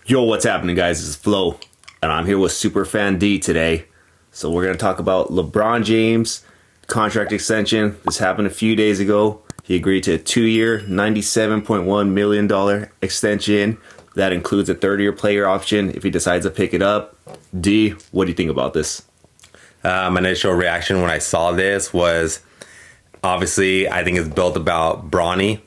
Yo, what's happening, guys? This is Flo, and I'm here with Superfan D today. So we're going to talk about LeBron James contract extension. This happened a few days ago. He agreed to a 2-year, $97.1 million extension. That includes a third-year player option if he decides to pick it up. D, what do you think about this? My initial reaction when I saw this was, obviously, I think it's built about Bronny.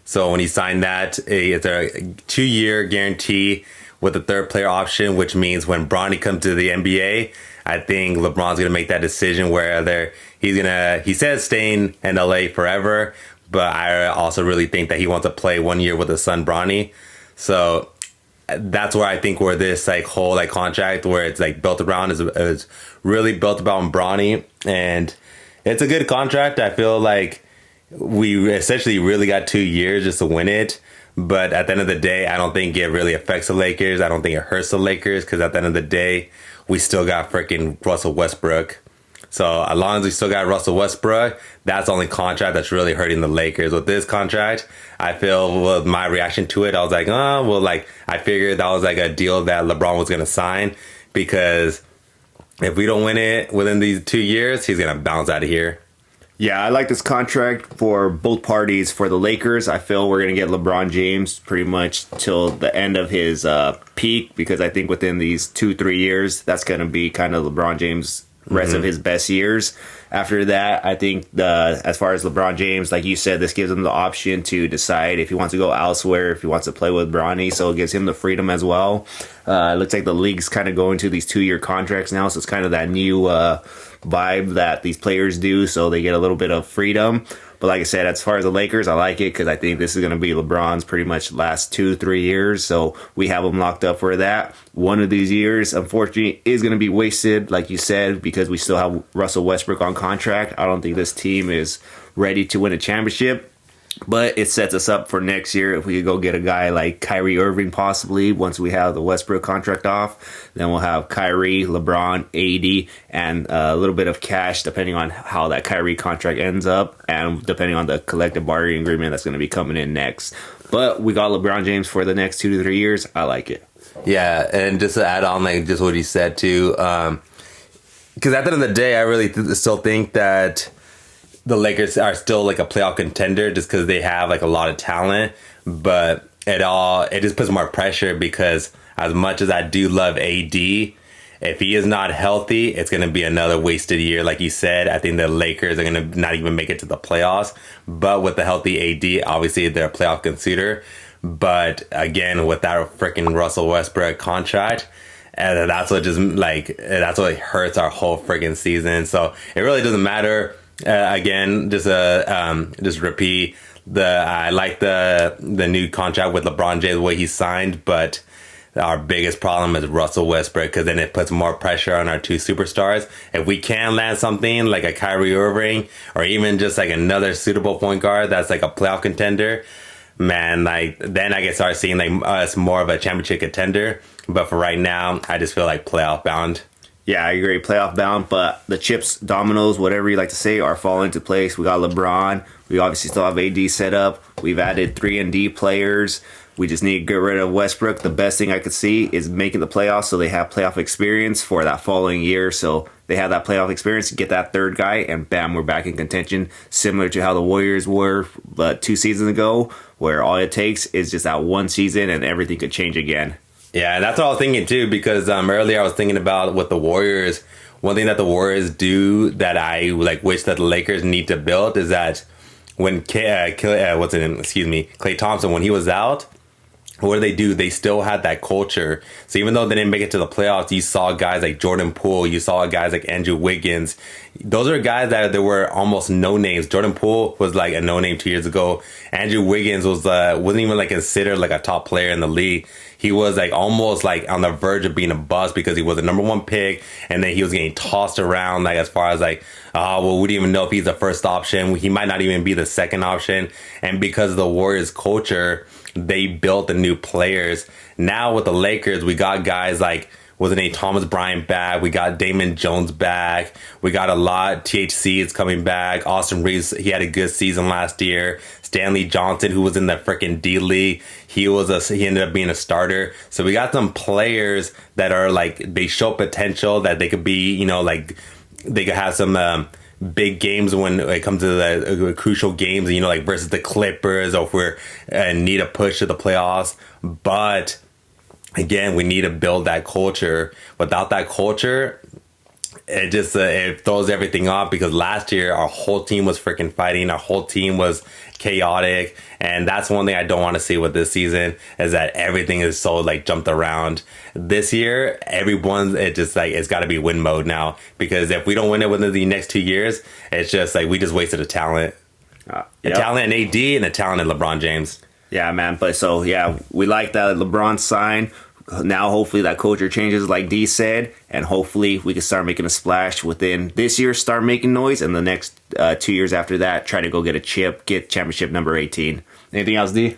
So when he signed that, it's a 2-year guarantee with a third player option, which means when Bronny comes to the NBA, I think LeBron's going to make that decision where he says staying in LA forever, but I also really think that he wants to play 1 year with his son Bronny. So that's where I think where this whole contract where it's built around is really built around Bronny, and it's a good contract. I feel like we essentially really got 2 years just to win it. But at the end of the day, I don't think it really affects the Lakers. I don't think it hurts the Lakers because at the end of the day, we still got freaking Russell Westbrook. So as long as we still got Russell Westbrook, that's the only contract that's really hurting the Lakers. With this contract, I feel with my reaction to it, I was like, I figured that was a deal that LeBron was going to sign because if we don't win it within these 2 years, he's going to bounce out of here. Yeah, I like this contract for both parties. For the Lakers, I feel we're going to get LeBron James pretty much till the end of his peak, because I think within these 2-3 years, that's going to be kind of LeBron James' rest of his best years. After that, I think as far as LeBron James, like you said, this gives him the option to decide if he wants to go elsewhere, if he wants to play with Bronny, so it gives him the freedom as well. It looks like the league's kind of going to these 2-year contracts now, so it's kind of that new vibe that these players do, so they get a little bit of freedom. But like I said, as far as the Lakers, I like it because I think this is going to be LeBron's pretty much last 2-3 years. So we have him locked up for that. One of these years, unfortunately, is going to be wasted, like you said, because we still have Russell Westbrook on contract. I don't think this team is ready to win a championship. But it sets us up for next year if we could go get a guy like Kyrie Irving possibly once we have the Westbrook contract off. Then we'll have Kyrie, LeBron, AD, and a little bit of cash depending on how that Kyrie contract ends up and depending on the collective bargaining agreement that's going to be coming in next. But we got LeBron James for the next 2 to 3 years. I like it. Yeah, and just to add on just what he said too, because at the end of the day, I really still think that the Lakers are still a playoff contender just because they have a lot of talent, but it just puts more pressure because as much as I do love AD, if he is not healthy, it's going to be another wasted year. Like you said, I think the Lakers are going to not even make it to the playoffs, but with the healthy AD, obviously they're a playoff contender. But again, with that freaking Russell Westbrook contract, and that's what that's what hurts our whole freaking season. So it really doesn't matter. Again, just repeat I like the new contract with LeBron James, the way he signed, but our biggest problem is Russell Westbrook because then it puts more pressure on our two superstars. If we can land something like a Kyrie Irving or even just another suitable point guard that's a playoff contender, man, then I can start seeing us more of a championship contender. But for right now, I just feel playoff bound. Yeah, I agree. Playoff bound, but the chips, dominoes, whatever you like to say, are falling into place. We got LeBron. We obviously still have AD set up. We've added 3-and-D players. We just need to get rid of Westbrook. The best thing I could see is making the playoffs so they have playoff experience for that following year. So they have that playoff experience, get that third guy, and bam, we're back in contention. Similar to how the Warriors were 2 seasons ago, where all it takes is just that one season and everything could change again. Yeah, and that's what I was thinking too, because earlier I was thinking about with the Warriors, one thing that the Warriors do that I wish that the Lakers need to build is that when Klay Thompson, when he was out, what do? They still had that culture. So even though they didn't make it to the playoffs, you saw guys like Jordan Poole, you saw guys like Andrew Wiggins. Those are guys that there were almost no names. Jordan Poole was a no name 2 years ago. Andrew Wiggins wasn't even considered a top player in the league. He was almost on the verge of being a bust because he was the number 1 pick, and then he was getting tossed around as far as we don't even know if he's the first option. He might not even be the second option. And because of the Warriors culture, they built the new players. Now with the Lakers, we got guys was it Thomas Bryant back. We got Damon Jones back. We got a lot. THC is coming back. Austin Reeves, he had a good season last year. Stanley Johnson, who was in the freaking D League, he ended up being a starter. So we got some players that are like, they show potential that they could be, you know, like they could have some big games when it comes to the crucial games, you know, like versus the Clippers, or if we're need a push to the playoffs. But again, we need to build that culture. Without that culture, it just it throws everything off, because last year our whole team was freaking fighting. Our whole team was chaotic, and that's one thing I don't want to see with this season, is that everything is so like jumped around. This year, it's got to be win mode now, because if we don't win it within the next 2 years, it's just like we just wasted a talent. A talent in AD and a talent in LeBron James. Yeah, man. But so, yeah, we like that LeBron sign. Now, hopefully, that culture changes, like D said, and hopefully we can start making a splash within this year, start making noise, and the next 2 years after that, try to go get a chip, get championship number 18. Anything else, D?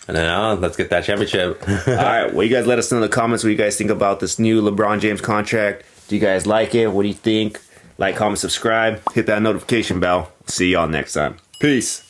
No, let's get that championship. All right, well, you guys let us know in the comments what you guys think about this new LeBron James contract. Do you guys like it? What do you think? Like, comment, subscribe, hit that notification bell. See y'all next time. Peace.